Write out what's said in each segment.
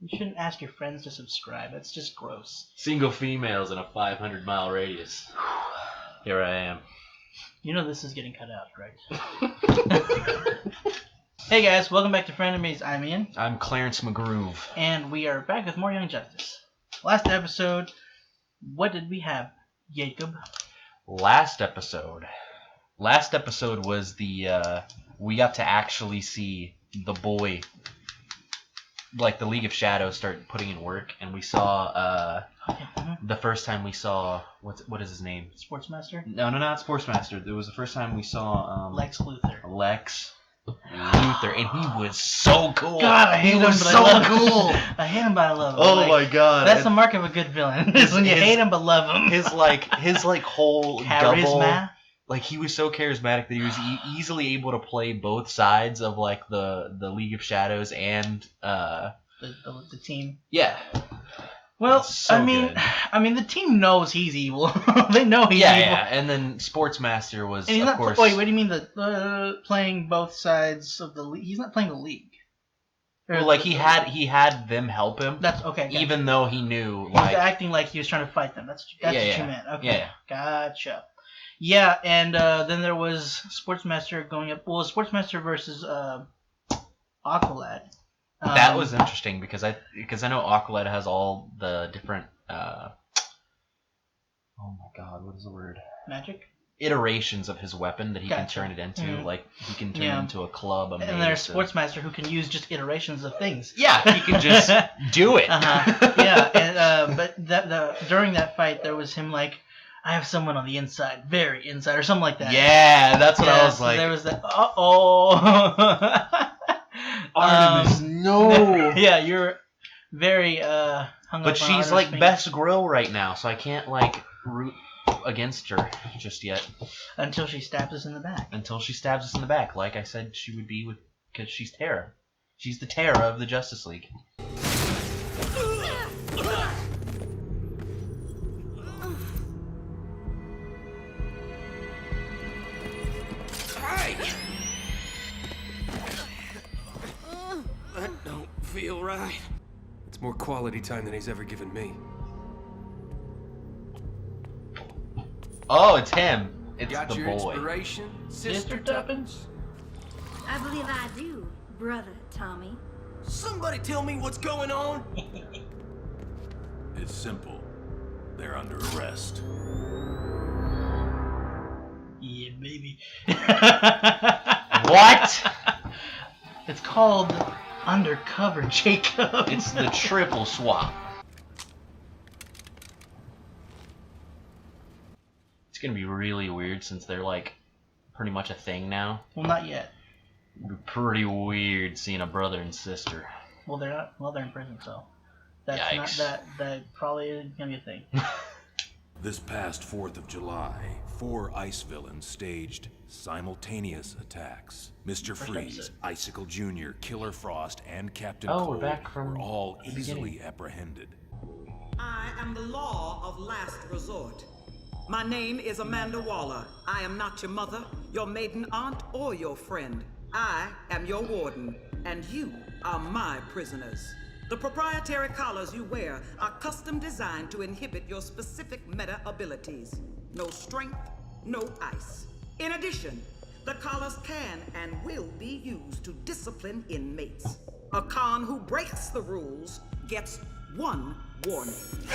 You shouldn't ask your friends to subscribe. That's just gross. Single females in a 500-mile radius. Here I am. You know this is getting cut out, right? Hey guys, welcome back to Frenemies. I'm Ian. I'm Clarence McGroove. And we are back with more Young Justice. Last episode, what did we have, Jacob? Last episode was the, we got to actually see the boy, like the League of Shadows, start putting in work, and we saw, the first time we saw, what is his name? Sportsmaster? No, not Sportsmaster. It was the first time we saw, Lex Luthor. Lex Luthor, and he was so cool. God, I hate him, but so I love cool. him. I hate him, but I love him. Oh my god. That's the mark of a good villain. Is when you hate him but love him. His whole charisma. Double, like he was so charismatic that he was easily able to play both sides of like the League of Shadows and the team. Yeah. Well, So I mean, the team knows he's evil. They know he's evil. Yeah, and then Sportsmaster was, and he's of not, course. Wait, what do you mean playing both sides of the league? He's not playing the league. Well, like he had them help him. That's okay. Gotcha. Even though he knew, he like was acting like he was trying to fight them. That's what you meant. Okay. Yeah. Gotcha. Yeah, and then there was Sportsmaster going up. Well, Sportsmaster versus Aqualad. That was interesting because I know Aqualad has all the different oh my god, what is the word? Magic? Iterations of his weapon that he can turn it into. Mm-hmm. Like he can turn it into a club, a mace. And there's Sportsmaster who can use just iterations of things. Yeah, he can just do it. Yeah, and but during that fight there was him like, I have someone on the inside, very inside, or something like that. Yeah, that's what I was like. There was that. Artemis, no. Yeah, you're very hung up. But she's Artemis like being... best grill right now, so I can't like root against her just yet. Until she stabs us in the back. Until she stabs us in the back, like I said she would be, because she's Terra. She's the Terra of the Justice League. That don't feel right. It's more quality time than he's ever given me. Oh, it's him. It's Got the your boy. Inspiration, Sister Tuppence? I believe I do, brother Tommy. Somebody tell me what's going on? It's simple. They're under arrest. Yeah, baby. What? It's called Undercover, Jacob. It's the triple swap. It's gonna be really weird since they're like pretty much a thing now. Well, not yet. It'd be pretty weird seeing a brother and sister. Well, they're not. Well, they're in prison, so that's Yikes. that probably isn't gonna be a thing. This past 4th of July, 4 ICE villains staged simultaneous attacks. Mr. Freeze, episode. Icicle Jr., Killer Frost, and Captain Oh, Cold we're back from were all the easily beginning. apprehended. I am the law of last resort. My name is Amanda Waller. I am not your mother, your maiden aunt, or your friend. I am your warden, and you are my prisoners. The proprietary collars you wear are custom designed to inhibit your specific meta abilities. No strength, no ice. In addition, the collars can and will be used to discipline inmates. A con who breaks the rules gets 1 warning. If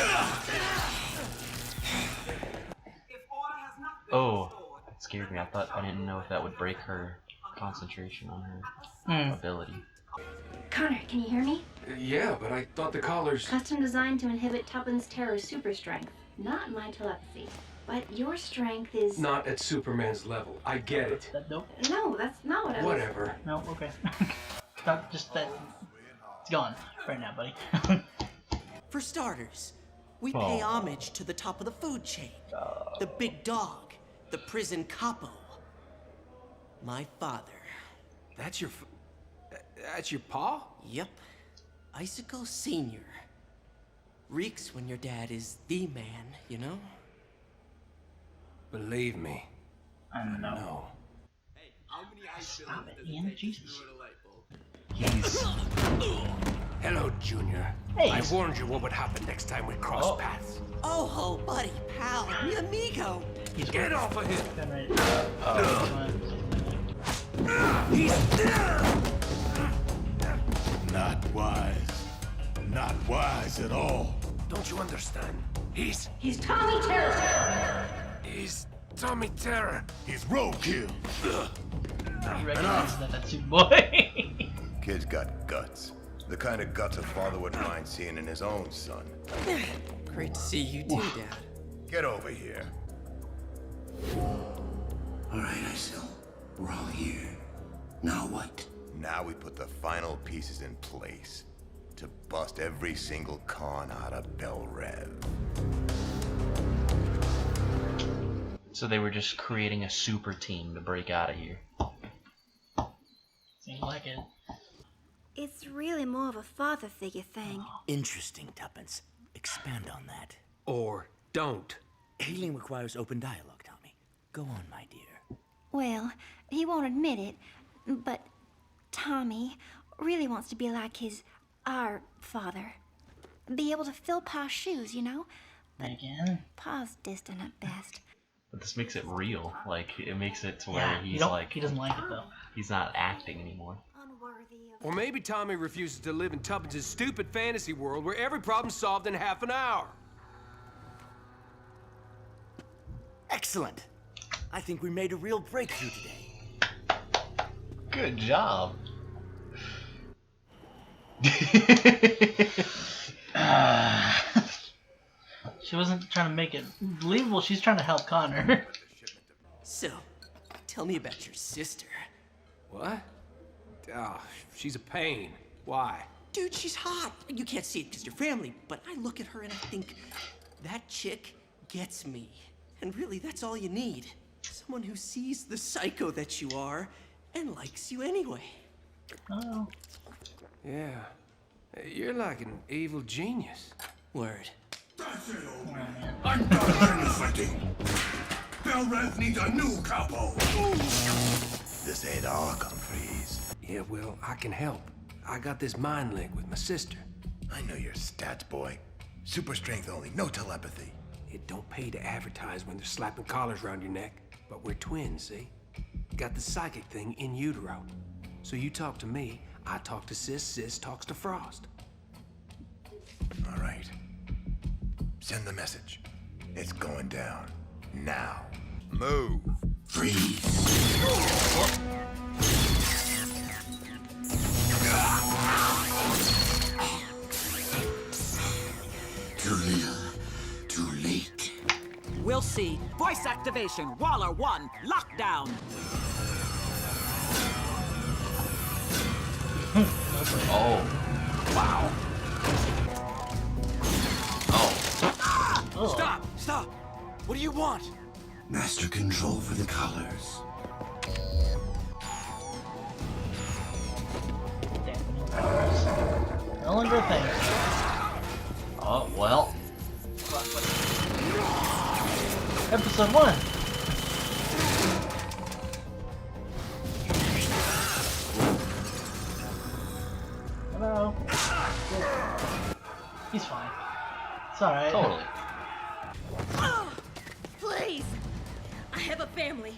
order has not been Oh, restored, that scared me. I didn't know if that would break her concentration on her ability. Connor, can you hear me? Yeah, but I thought the collars... Custom designed to inhibit Tuppence Terror's super strength. Not my telepathy. But your strength is... Not at Superman's level. I get it. Nope. No, that's not what I was... Whatever. No. Okay. Not just that. It's gone right now, buddy. For starters, we pay homage to the top of the food chain. The big dog, the prison capo. My father. That's your... That's your pa? Yep. Icicle Senior. Reeks when your dad is the man, you know? Believe me. I don't know. No. Stop it, Ian. Jesus. He's Hello, Junior. Hey. I warned you what would happen next time we crossed paths. Oh, ho, buddy, pal, mi amigo. He's Get off of him! Gun right. Not wise. Not wise at all. Don't you understand? He's Tommy Terror! Tommy Terror. He's roadkill. He recognizes that that's Superboy. Kid's got guts. The kind of guts a father wouldn't mind seeing in his own son. Great to see you too, Dad. Get over here. All right, Isil. We're all here. Now what? Now we put the final pieces in place to bust every single con out of Belle Reve. So they were just creating a super team to break out of here. Seems like it. It's really more of a father figure thing. Interesting, Tuppence. Expand on that. Or don't. Healing requires open dialogue, Tommy. Go on, my dear. Well, he won't admit it, but Tommy really wants to be like our father. Be able to fill Pa's shoes, you know? Again. Pa's distant at best. But this makes it real. Like, it makes it to where Yeah, he's like, he doesn't like it though. he's not acting anymore. Unworthy of... Or maybe Tommy refuses to live in Tuppence's stupid fantasy world where every problem's solved in half an hour. Excellent. I think we made a real breakthrough today. Good job. She wasn't trying to make it believable. She's trying to help Connor. So, tell me about your sister. What? Oh, she's a pain. Why? Dude, she's hot. You can't see it because you're family, but I look at her and I think, that chick gets me. And really, that's all you need. Someone who sees the psycho that you are and likes you anyway. Oh. Yeah. You're like an evil genius. Word. That's it, old man. I'm done fighting. Belle Reve needs a new capo. This ain't our Humphreys. Yeah, well, I can help. I got this mind link with my sister. I know your stats, boy. Super strength only, no telepathy. It don't pay to advertise when they're slapping collars around your neck, but we're twins, see? Got the psychic thing in utero. So you talk to me, I talk to Sis, Sis talks to Frost. All right. Send the message. It's going down. Now. Move. Freeze. Too little, too late. We'll see. Voice activation. Waller 1. Lockdown. Oh. Wow. Oh. Stop! Stop! What do you want? Master control for the colors. No longer a thing. Oh, well. Episode 1. Hello. He's fine. It's alright. Totally. Oh, please! I have a family.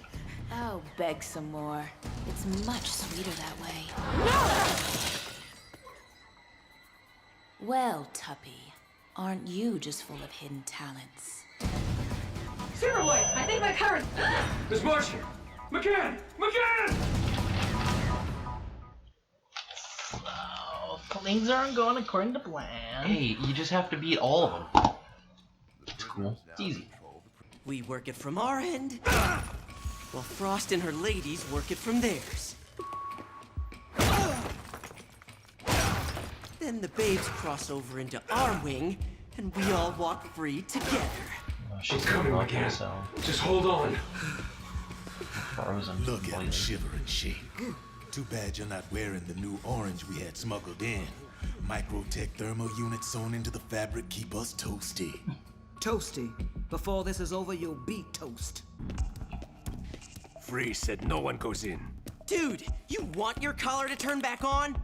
Oh, beg some more. It's much sweeter that way. Well, Tuppy, aren't you just full of hidden talents? Superboy, I think my current... Miss Martian! M'gann! M'gann! So, things aren't going according to plan. Hey, you just have to beat all of them. It's cool. It's easy. We work it from our end, while Frost and her ladies work it from theirs. Then the babes cross over into our wing, and we all walk free together. Oh, she's Coming, lucky M'gann. as hell. Just hold on. Frozen. Look at him shiver and shake. Too bad you're not wearing the new orange we had smuggled in. Microtech thermal units sewn into the fabric keep us toasty. Toasty. Before this is over, you'll be toast. Freeze said no one goes in. Dude, you want your collar to turn back on?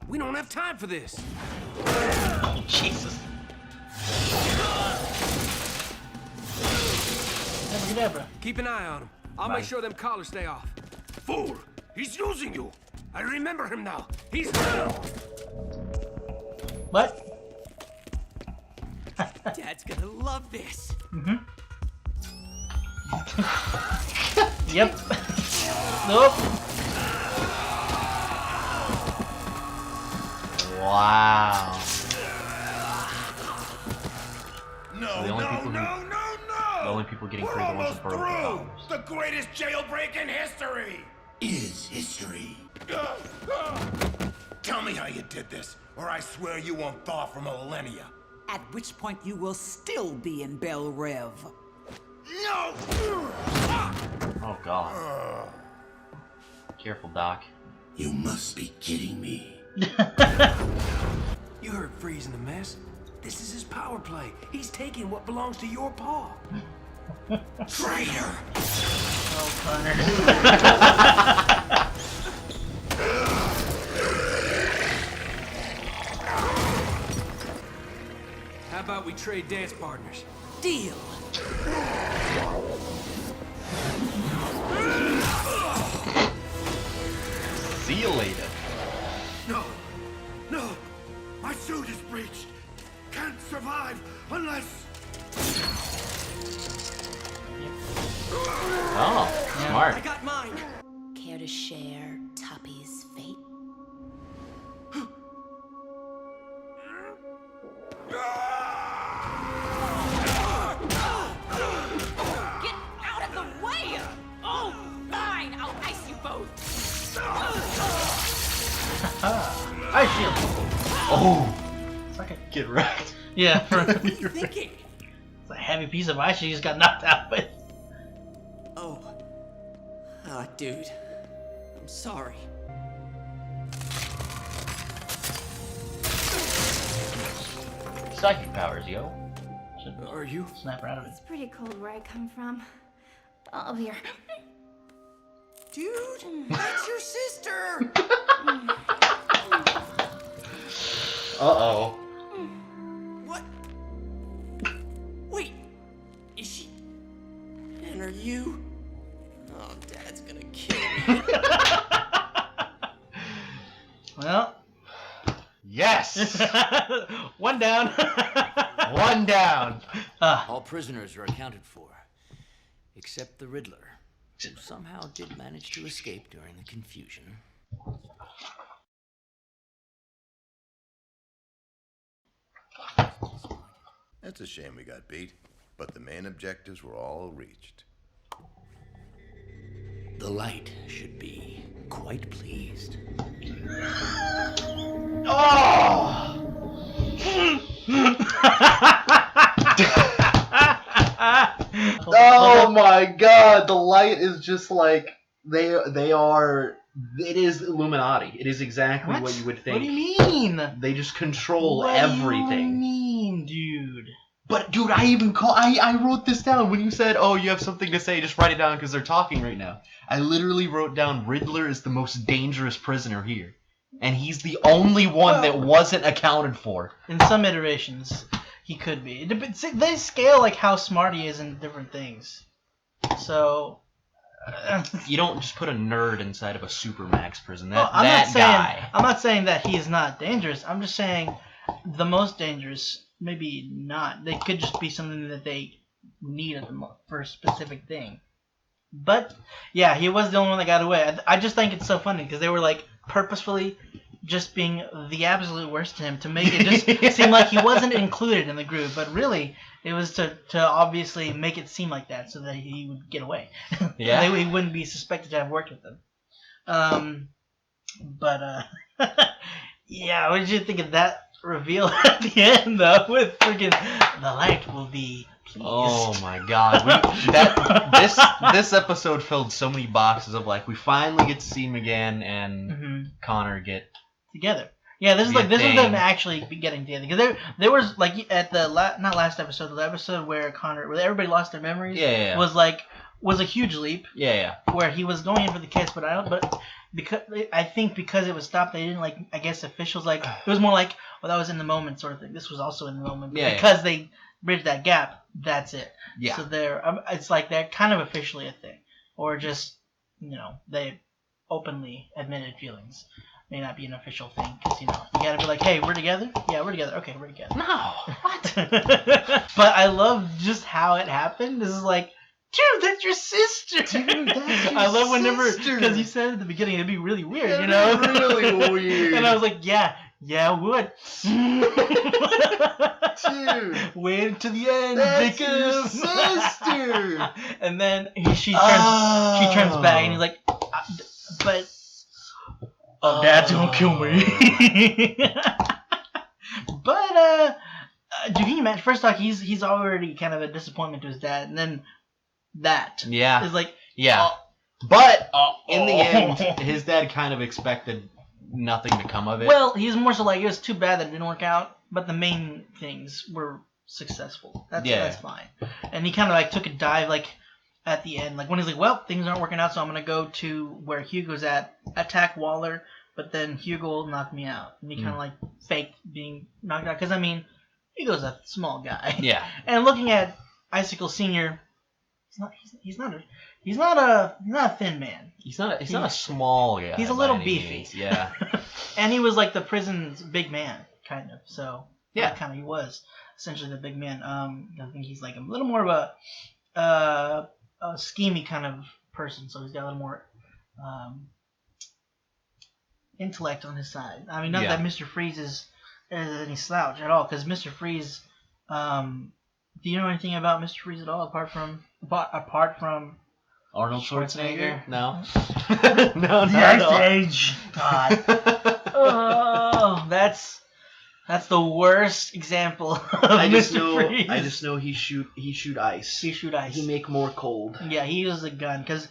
We don't have time for this. Jesus. Abracadabra. Keep an eye on him. I'll make sure them collars stay off. Fool! He's using you! I remember him now. He's... What? Dad's gonna love this. Mm-hmm. Yep. Nope. Wow. No, The only no, people who- no, no, The no! only people getting We're free are the ones almost who broke the through! collars. The greatest jailbreak in history! Is history. Tell me how you did this, or I swear you won't thaw for millennia. At which point you will still be in Belle Reve. No! Oh God. Careful, Doc. You must be kidding me. You heard Freeze in the mess. This is his power play. He's taking what belongs to your paw. Traitor! Oh, Connor. How about we trade dance partners? Deal. See you later. No! No! My suit is breached! Can't survive unless... Oh, I smart. got mine. Care to share Tuppy's fate? Get out of the way! Oh, fine! I'll ice you both! Ice shield. Oh, It's like a, get wrecked. yeah, What are you thinking? it's a heavy piece of ice you just got knocked out with. Oh. Dude. I'm sorry. Psychic powers, yo. Should Are you? snap her out of it. It's pretty cold where I come from. Oh, here. Dude, that's your sister! Uh-oh. What? Wait, is she... And are you... Oh, Dad's gonna kill me. Well, Yes! one down. One down. All prisoners are accounted for, except the Riddler, who somehow did manage to escape during the confusion. It's a shame we got beat, but the main objectives were all reached. The light should be quite pleased. Oh! Oh my God! The light is just like they are. It is Illuminati. It is exactly what you would think. What do you mean? They just control What everything. do you mean, dude? But dude, I wrote this down when you said, "Oh, you have something to say." Just write it down because they're talking right now. I literally wrote down Riddler is the most dangerous prisoner here, and he's the only one that wasn't accounted for. In some iterations, he could be. They scale like how smart he is in different things. So You don't just put a nerd inside of a supermax prison. Well, That guy. I'm not saying that he's not dangerous. I'm just saying the most dangerous. Maybe not. They could just be something that they need for a specific thing. But yeah, he was the only one that got away. I just think it's so funny because they were like purposefully just being the absolute worst to him to make it just seem like he wasn't included in the group. But really, it was to obviously make it seem like that so that he would get away. Yeah. He wouldn't be suspected to have worked with them. Yeah, what did you think of that reveal at the end, though, with freaking the light will be pleased. Oh my God! This episode filled so many boxes of like we finally get to see M'gann and Connor get together. Yeah, this is thing. them actually getting together because there was like at the not last episode, the episode where everybody lost their memories. Yeah. Was like was a huge leap. Yeah. Where he was going in for the kiss, but I think because it was stopped, they didn't like. I guess officials like it was more like, well, that was in the moment sort of thing. This was also in the moment. Yeah. Because they bridged that gap. That's it. Yeah. So it's like they're kind of officially a thing, or just they openly admitted feelings. May not be an official thing because you gotta be like, hey, we're together. Yeah, we're together. Okay, we're together. No, what? But I love just how it happened. This is like, dude, that's your sister. Dude, that's your I love whenever sister. because you said at the beginning it'd be really weird, Really weird. And I was like, yeah, it would. Dude, wait until the end. That's your sister. And then she turns back and he's like, but. Dad's gonna kill me. But dude, can you imagine? First off, he's already kind of a disappointment to his dad, and then that is like But in the end, his dad kind of expected nothing to come of it. Well, he's more so like it was too bad that it didn't work out, but the main things were successful. That's fine. And he kind of like took a dive like at the end, like when he's like, well, things aren't working out, so I'm gonna go to where Hugo's at, attack Waller. But then Hugo will knock me out. And he kind of like faked being knocked out. Because, I mean, Hugo's a small guy. Yeah. And looking at Icicle Sr., he's not a thin man. He's not a small guy. He's a little beefy. Means. Yeah. And he was like the prison's big man, kind of. So, yeah. Kind of he was essentially the big man. I think he's like a little more of a schemy kind of person. So he's got a little more... intellect on his side. I mean, not that Mr. Freeze is any slouch at all, because Mr. Freeze, do you know anything about Mr. Freeze at all, apart from Arnold Schwarzenegger? No. No, not at all. Age. God. Oh, that's the worst example of Mr. Freeze. I just know he shoot ice. He shoot ice. He make more cold. Yeah, he uses a gun because,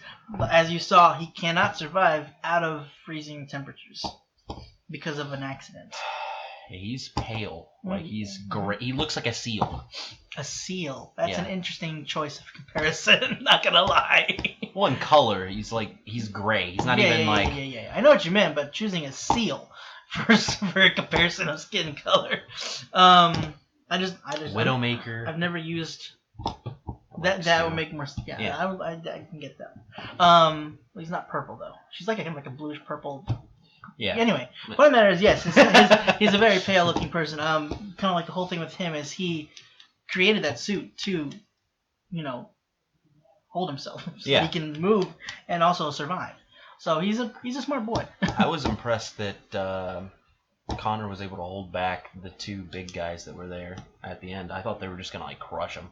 as you saw, he cannot survive out of freezing temperatures because of an accident. He's pale. Like he's great. He looks like a seal. A seal. That's an interesting choice of comparison. Not gonna lie. Well, in color, he's gray. He's not even like. Yeah. I know what you meant, but choosing a seal for a comparison of skin color. I just Widowmaker. I've never used that. That would make more. Yeah. I can get that. Well, he's not purple though. She's like a bluish purple. Yeah. Anyway, what matters? Yes, he's a very pale looking person. Kind of like the whole thing with him is he created that suit to, hold himself so he can move and also survive. So he's a smart boy. I was impressed that Connor was able to hold back the two big guys that were there at the end. I thought they were just gonna crush him.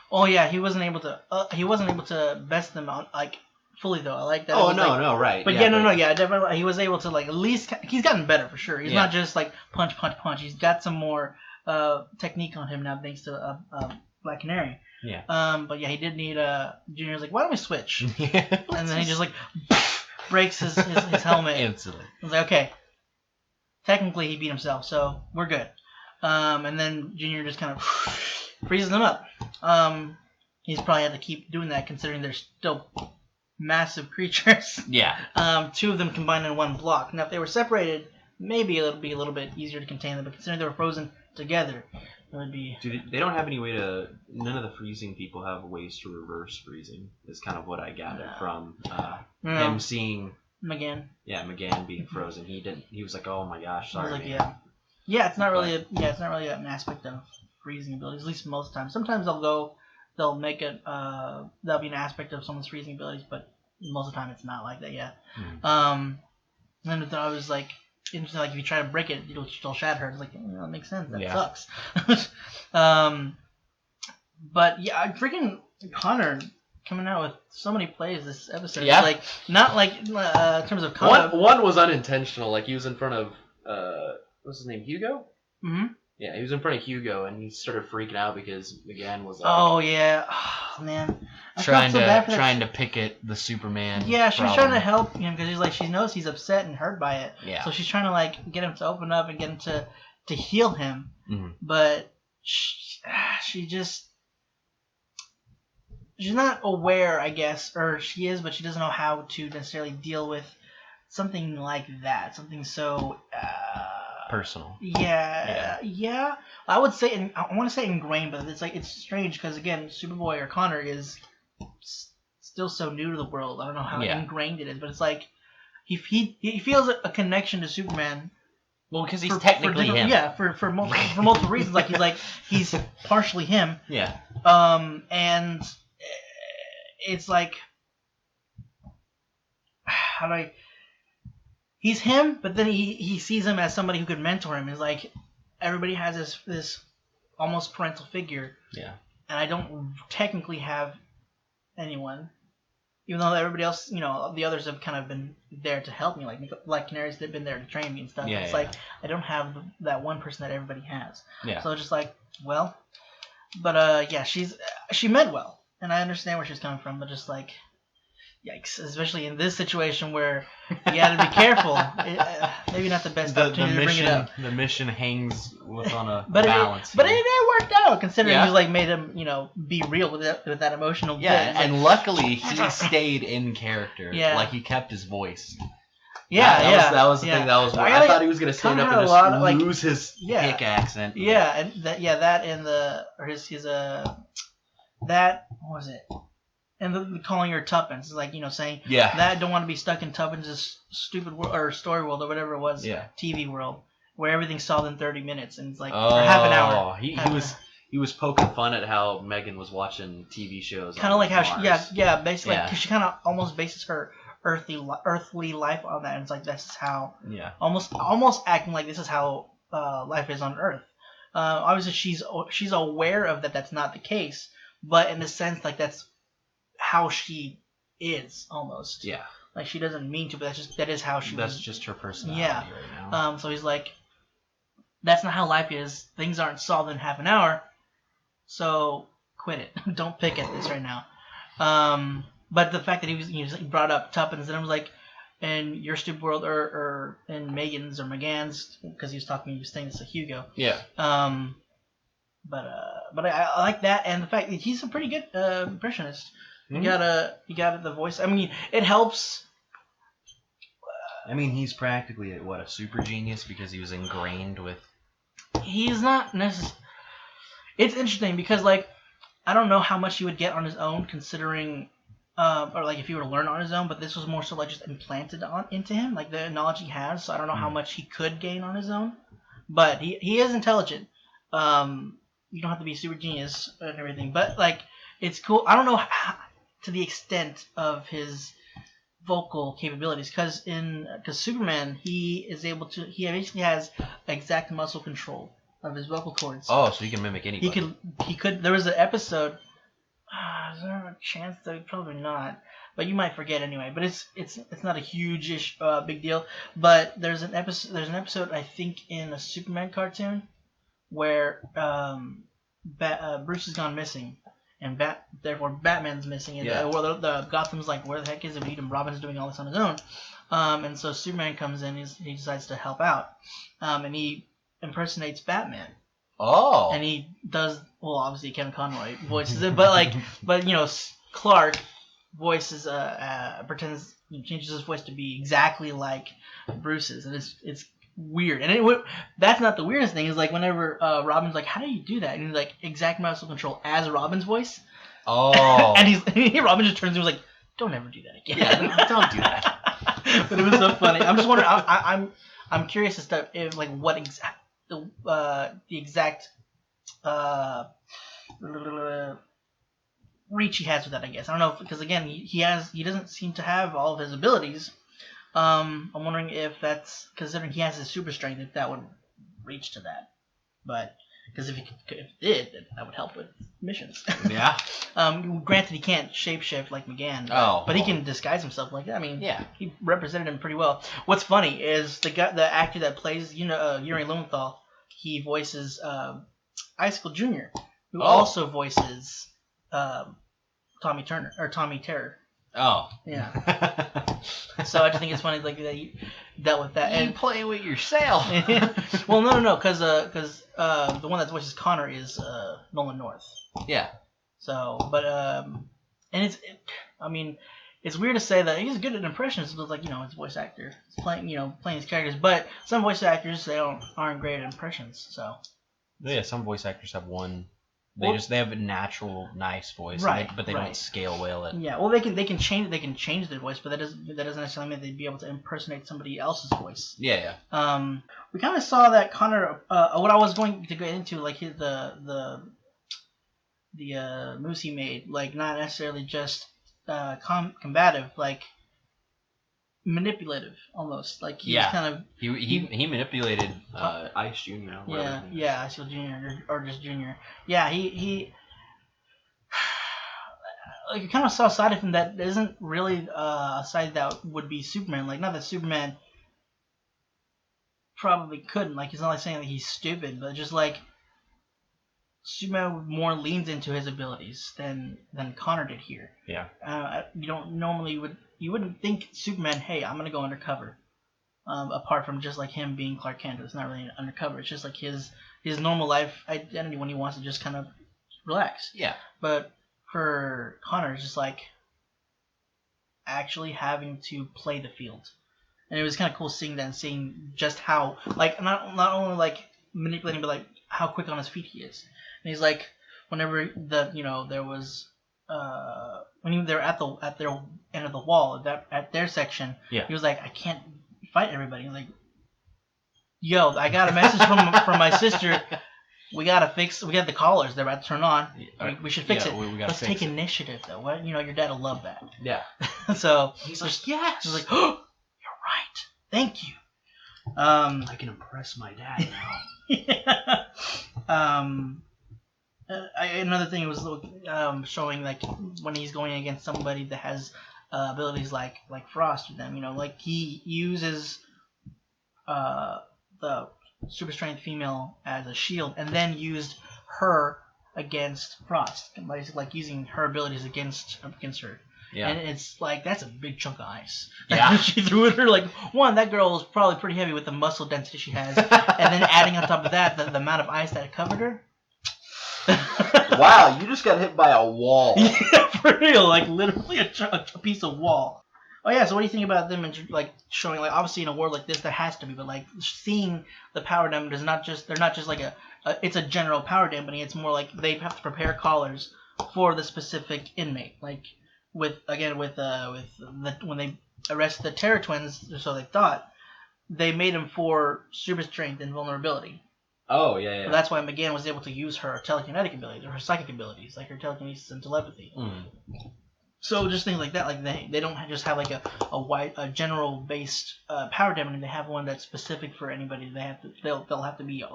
Oh yeah, he wasn't able to best them out fully though. I like that. Oh no, right. But definitely he was able to at least he's gotten better for sure. He's not just punch. He's got some more technique on him now thanks to Black Canary. Yeah. But yeah, he did need Junior's like, why don't we switch? And then he just breaks his helmet instantly. I was like, okay. Technically, he beat himself, so we're good. And then Junior just kind of freezes him up. He's probably had to keep doing that considering they're still massive creatures. Yeah. Two of them combined in one block. Now, if they were separated, maybe it'll be a little bit easier to contain them. But considering they were frozen together, it would be. Dude, they don't have any way to. None of the freezing people have ways to reverse freezing. Is kind of what I gathered from him seeing. M'gann. Yeah, M'gann being frozen. He didn't. He was like, "Oh my gosh, sorry." Like, yeah. It's not really. It's not really an aspect of freezing abilities. At least most of the time. Sometimes they'll make it. That'll be an aspect of someone's freezing abilities, but most of the time it's not like that. Yeah. Mm-hmm. And then I was like, if you try to break it, it'll still shatter. It's like, that makes sense. That sucks. But yeah, freaking Connor coming out with so many plays this episode. Yeah. Like not like in terms of combat. One was unintentional. Like he was in front of what's his name, Hugo? Mm-hmm. Yeah, he was in front of Hugo, and he started freaking out because M'gann was oh yeah, oh, man, trying to picket the Superman. Yeah, she's trying to help him because she knows he's upset and hurt by it. Yeah. So she's trying to get him to open up and get him to heal him. Mm-hmm. But she aware, I guess, or she is, but she doesn't know how to necessarily deal with something like that, something so personal. Yeah. I would say, I want to say ingrained, but it's strange because again, Superboy or Connor is still so new to the world. I don't know how ingrained it is, but it's like he feels a connection to Superman. Well, because he's technically him. Yeah, for multiple reasons. Like he's partially him. Yeah. And it's like, how do I? He's him, but then he sees him as somebody who could mentor him. It's like everybody has this almost parental figure. Yeah. And I don't technically have anyone, even though everybody else, the others have kind of been there to help me, like Canary's been there to train me and stuff. Yeah, it's like I don't have that one person that everybody has. Yeah. So it's just like, well, but she meant well, and I understand where she's coming from, but just like, yikes, especially in this situation where you got to be careful. Maybe not the best opportunity to bring it up. The mission hangs on a but balance. But it worked out, considering you made him, be real with that emotional bit. And luckily he stayed in character. Yeah. Like he kept his voice. That was the thing that was. I thought he was gonna stand up and just lose his hick accent. Yeah, and that and his that what was it? And the calling her Tuppence is like, saying that don't want to be stuck in Tuppence's stupid world or story world or whatever it was, TV world, where everything's solved in 30 minutes and it's like or half an hour. He was poking fun at how M'gann was watching TV shows. Kind of like how basically because she kind of almost bases her earthly life on that. And it's like this is how almost acting like this is how life is on Earth. Obviously she's aware of that. That's not the case, but in the sense like that's how she is almost. Yeah. Like she doesn't mean to, but that is how she. That's just her personality right now. So he's like, that's not how life is. Things aren't solved in half an hour. So quit it. Don't pick at this right now. But the fact that he brought up Tuppence and I was like, in your stupid world or in M'gann's because he was saying this to Hugo. Yeah. But I like that and the fact that he's a pretty good impressionist. You got the voice. I mean, it helps. I mean, he's practically a super genius because he was ingrained with. He's not necessarily. It's interesting because like I don't know how much he would get on his own, considering, or like if he were to learn on his own. But this was more so like just implanted into him, like the knowledge he has. So I don't know how much he could gain on his own. But he is intelligent. You don't have to be a super genius and everything, but like it's cool. I don't know to the extent of his vocal capabilities, because Superman he basically has exact muscle control of his vocal cords. Oh, so he can mimic anybody. He could. There was an episode. Is there a chance that probably not? But you might forget anyway. But it's not a huge big deal. But there's an episode I think in a Superman cartoon where Bruce has gone missing. And therefore Batman's missing, and the Gotham's like, where the heck is it? And Robin's doing all this on his own, and so Superman comes in. He decides to help out, and he impersonates Batman. Oh. And he does obviously Kevin Conroy voices it, but Clark voices pretends changes his voice to be exactly like Bruce's, and it's weird. And that's not the weirdest thing. Is like whenever Robin's like, how do you do that? And he's like, exact muscle control as Robin's voice. Oh. And Robin just turns to him and was like, don't ever do that again. Yeah, don't do that. But it was so funny. I'm just wondering. I'm curious as to if like what the exact reach he has with that. I guess I don't know because again he doesn't seem to have all of his abilities. I'm wondering if that's considering he has his super strength, if that would reach to that. But because if it did, then that would help with missions. Yeah. Granted, he can't shapeshift like M'gann, but he can disguise himself like that. I mean, he represented him pretty well. What's funny is the actor that plays Yuri Lowenthal, he voices Icicle Jr., who also voices Tommy Terror. Oh. Yeah. So I just think it's funny like that he dealt with that. You play with yourself. Well, no, because the one that voices Connor is Nolan North. Yeah. So, but And I mean, it's weird to say that he's good at impressions. It's like, his voice actor. He's playing his characters. But some voice actors, aren't great at impressions. So. Yeah, some voice actors have one. They have a natural, nice voice, right? But they don't scale well at. Yeah, well, they can change their voice, but that doesn't necessarily mean they'd be able to impersonate somebody else's voice. Yeah. We kind of saw that Connor. What I was going to get into, like the moves he made, like not necessarily just combative, like manipulative almost. Like he was kind of he manipulated Ice Jr. Ice Jr. or just Jr. Yeah, he like you kind of saw a side of him that isn't really a side that would be Superman. Like, not that Superman probably couldn't. Like, it's not like saying that he's stupid, but just like Superman more leans into his abilities than Connor did here. Yeah. You wouldn't think Superman, hey, I'm gonna go undercover. Apart from just like him being Clark Kent, it's not really undercover. It's just like his normal life identity when he wants to just kind of relax. Yeah. But for Connor, it's just like actually having to play the field, and it was kind of cool seeing that and seeing just how like not only like manipulating, but like how quick on his feet he is. And he's like, whenever there was when they're at their end of the wall at their section, he was like, I can't fight everybody. He's like, yo, I got a message from my sister. We got the collars. They're about to turn on. We should fix it. Let's take initiative, though. What? Your dad will love that. Yeah. So he's like, yes. He's like, oh, you're right. Thank you. I can impress my dad now. Another thing was showing like when he's going against somebody that has abilities like Frost with them. Like he uses the super strength female as a shield, and then used her against Frost, like using her abilities against her. Yeah. And it's like, that's a big chunk of ice. Yeah. She threw at her. Like, one, that girl was probably pretty heavy with the muscle density she has, and then adding on top of that the amount of ice that covered her. Wow, you just got hit by a wall. Yeah, for real, like literally a piece of wall. Oh yeah, so what do you think about them like showing, like, obviously in a world like this there has to be, but like seeing the power dampening is not just, they're not just like it's a general power dampening. It's more like they have to prepare collars for the specific inmate. Like when they arrested the Terror Twins, so they thought, they made them for super strength and vulnerability. Oh yeah. So that's why M'gann was able to use her telekinetic abilities or her psychic abilities, like her telekinesis and telepathy. So just things like that, like they don't just have like a general based power dampening. They have one that's specific for anybody. They'll have to be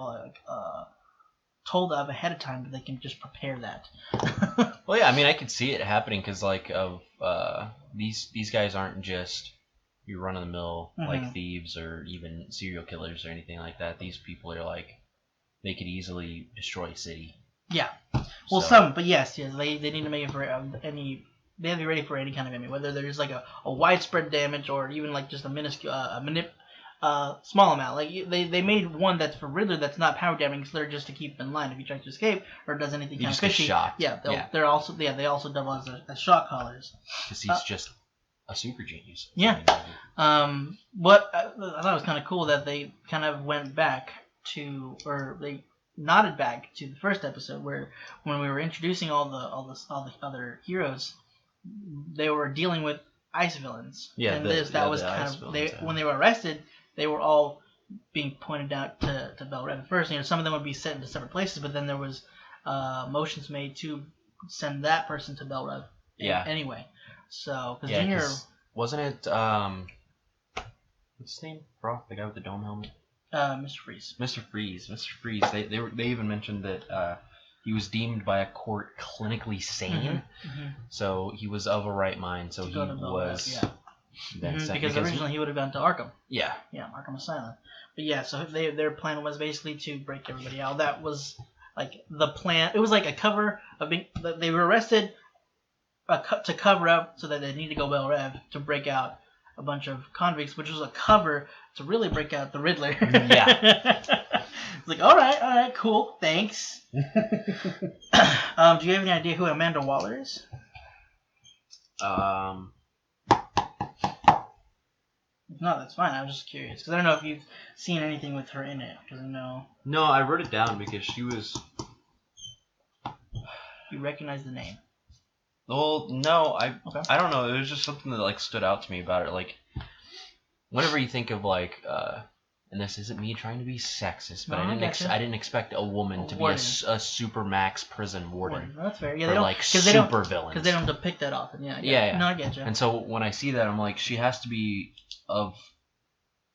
told of ahead of time, but they can just prepare that. Well, yeah, I mean, I could see it happening because like these guys aren't just your run of the mill like thieves or even serial killers or anything like that. These people are like, they could easily destroy a city. Yeah. Well, but yes, they need to make it for any. They have to be ready for any kind of enemy, whether there's like a widespread damage or even like just a minuscule, small amount. Like they made one that's for Riddler that's not power damaging, so they're just to keep in line if he tries to escape or does anything kind of fishy. Shocked. Yeah, they also double as shock collars. Because he's just a super genius. Yeah. What I thought was kind of cool that they kind of went back to, or they nodded back to the first episode where when we were introducing all the other heroes, they were dealing with ice villains. Yeah, and when they were arrested, they were all being pointed out to Belle Reve at first. Some of them would be sent into separate places, but then there was motions made to send that person to Belle Reve. Anyway, so because Junior wasn't it what's his name? Froth, the guy with the dome helmet. Mr. Freeze. Mr. Freeze. They even mentioned that he was deemed by a court clinically sane, so he was of a right mind. So he was. Because originally he would have gone to Arkham. Yeah, Arkham Asylum. But yeah, so their plan was basically to break everybody out. That was like the plan. It was like a cover of being. They were arrested to cover up so that they need to go Belle Reve to break out a bunch of convicts, which was a cover to really break out the Riddler. Yeah. It's like, all right, cool, thanks. Do you have any idea who Amanda Waller is? If not, that's fine. I was just curious because I don't know if you've seen anything with her in it. Because I know No, I wrote it down because she was. you recognize the name. Well, no, Okay. I don't know. It was just something that like stood out to me about it. Like, whenever you think of like, and this isn't me trying to be sexist, but No, I I gotcha. didn't expect a woman to be warden. a supermax prison warden. No, that's fair. Yeah, Or they don't like because they don't super villains. because they don't depict that often. Yeah. Yeah. No, I get you. And so when I see that, I'm like, she has to be of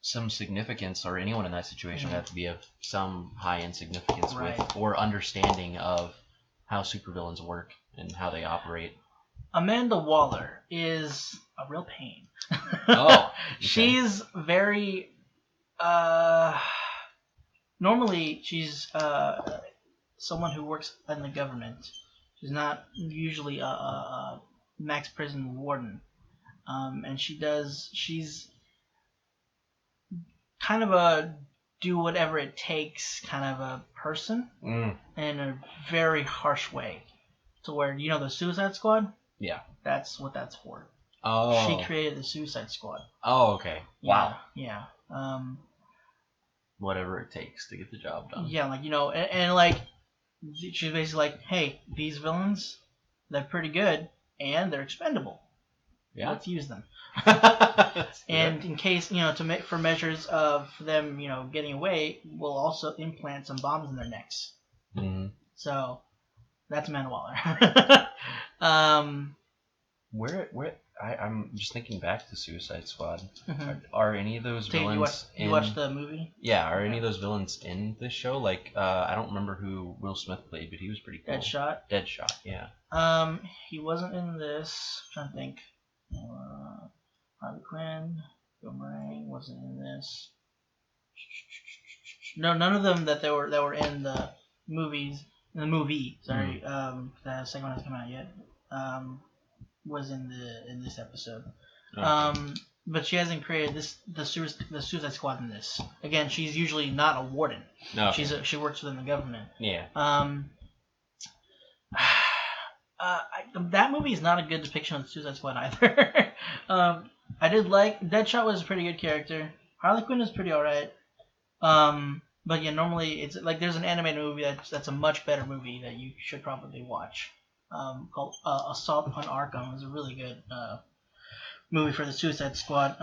some significance, or anyone in that situation would have to be of some high-end significance Right. with or understanding of how supervillains work and how they operate. Amanda Waller is a real pain. Oh, okay. She's very. Normally, she's someone who works in the government. She's not usually a max prison warden, and she's kind of a do whatever it takes kind of a person in a very harsh way. To where, you know, the Suicide Squad? Yeah. That's what that's for. Oh. She created the Suicide Squad. Oh, okay. Wow. Yeah. Whatever it takes to get the job done. Yeah, like, you know, and like, she's basically like, hey, these villains, they're pretty good, and they're expendable. Yeah. Let's use them. And in case, you know, to make for measures of them, you know, getting away, we'll also implant some bombs in their necks. Mm-hmm. So that's Amanda Waller. I'm just thinking back to Suicide Squad. Mm-hmm. Are any of those villains you watched the movie? Yeah, are any of those villains in this show? Like, I don't remember who Will Smith played, but he was pretty cool. Deadshot, yeah. He wasn't in this. I'm trying to think. Harley Quinn, Boomerang wasn't in this. No, none of them that were in the movies. In the movie, sorry. The second one hasn't come out yet. Was in this episode. Okay. But she hasn't created the Suicide Squad in this. Again, she's usually not a warden. No. Okay. She works within the government. Yeah. That movie is not a good depiction of the Suicide Squad either. I did like Deadshot was a pretty good character. Harley Quinn is pretty alright. But yeah, normally it's like there's an animated movie that's a much better movie that you should probably watch. Called Assault on Arkham. It was a really good movie for the Suicide Squad.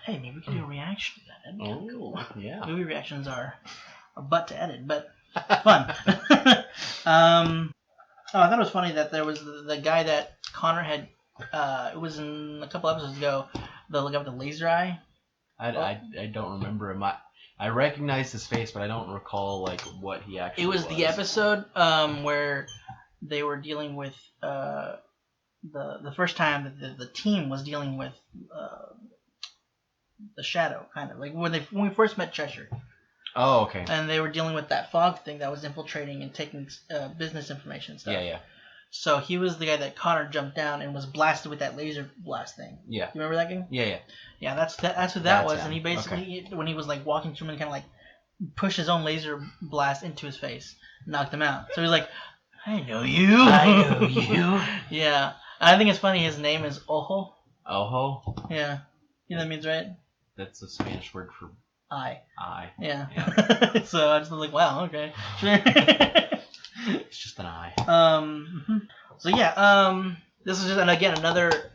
Hey, maybe we can do a reaction to that. That'd be kinda cool. Yeah. Movie reactions are a butt to edit, but fun. I thought it was funny that there was the guy that Connor had. It was in a couple episodes ago. The guy with the laser eye. I don't remember him. I recognize his face, but I don't recall like what he actually. It was the episode where they were dealing with the first time that the team was dealing with the Shadow, kind of like when we first met Cheshire. Oh, okay. And they were dealing with that fog thing that was infiltrating and taking business information and stuff. Yeah. So he was the guy that Connor jumped down and was blasted with that laser blast thing. Yeah. You remember that game? Yeah. Yeah, that's who that was. Him. And he basically, when he was like walking through and kind of like pushed his own laser blast into his face, knocked him out. So he's like, I know you. I know you. Yeah. I think it's funny. His name is Ojo. Ojo? Yeah. You know what that means, right? That's a Spanish word for eye. Yeah. So I just was like, wow, okay. It's just an eye. So yeah, this is just, and again, another,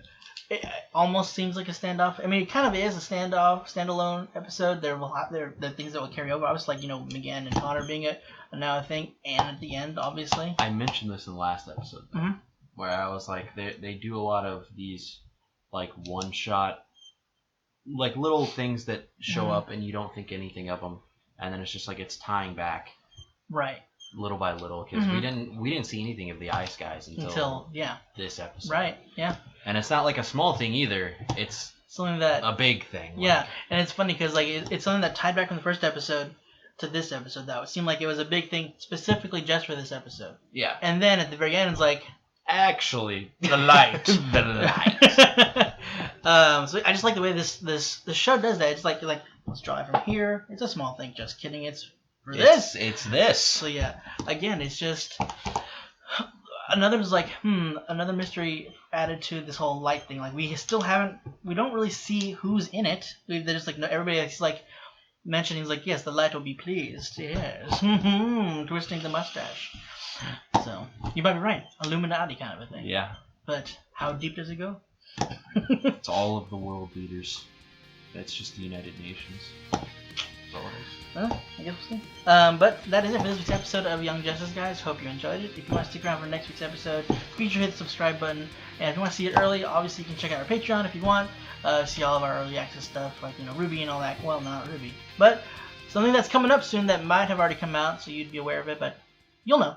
it almost seems like a standoff. I mean, it kind of is a standalone episode. There are things that will carry over. I was like, you know, McGann and Connor being another thing, and at the end, obviously. I mentioned this in the last episode, though, where I was like, they do a lot of these, like, one-shot, like, little things that show up and you don't think anything of them, and then it's just like it's tying back. Right. Little by little, because we didn't see anything of the Ice Guys until this episode. Right. Yeah. And it's not like a small thing either. It's something that a big thing. Yeah, and it's funny because like it's something that tied back from the first episode to this episode. That it seemed like it was a big thing specifically just for this episode. Yeah. And then at the very end, it's like actually the light, the light. So I just like the way this show does that. It's like let's draw it from here. It's a small thing. Just kidding. It's this. It's this. So yeah, again, it's just another was like, another mystery added to this whole light thing. Like we don't really see who's in it. They're just like, no, everybody's like mentioning, like, yes, the light will be pleased. Yes, twisting the mustache. So you might be right, Illuminati kind of a thing. Yeah. But how deep does it go? It's all of the world leaders. That's just the United Nations. That's all it is. Well, I guess we'll see. But that is it for this week's episode of Young Justice, guys. Hope you enjoyed it. If you want to stick around for next week's episode, be sure to hit the subscribe button. And if you want to see it early, obviously you can check out our Patreon if you want. See all of our early access stuff, like, Ruby and all that. Well, not Ruby. But something that's coming up soon that might have already come out, so you'd be aware of it, but you'll know.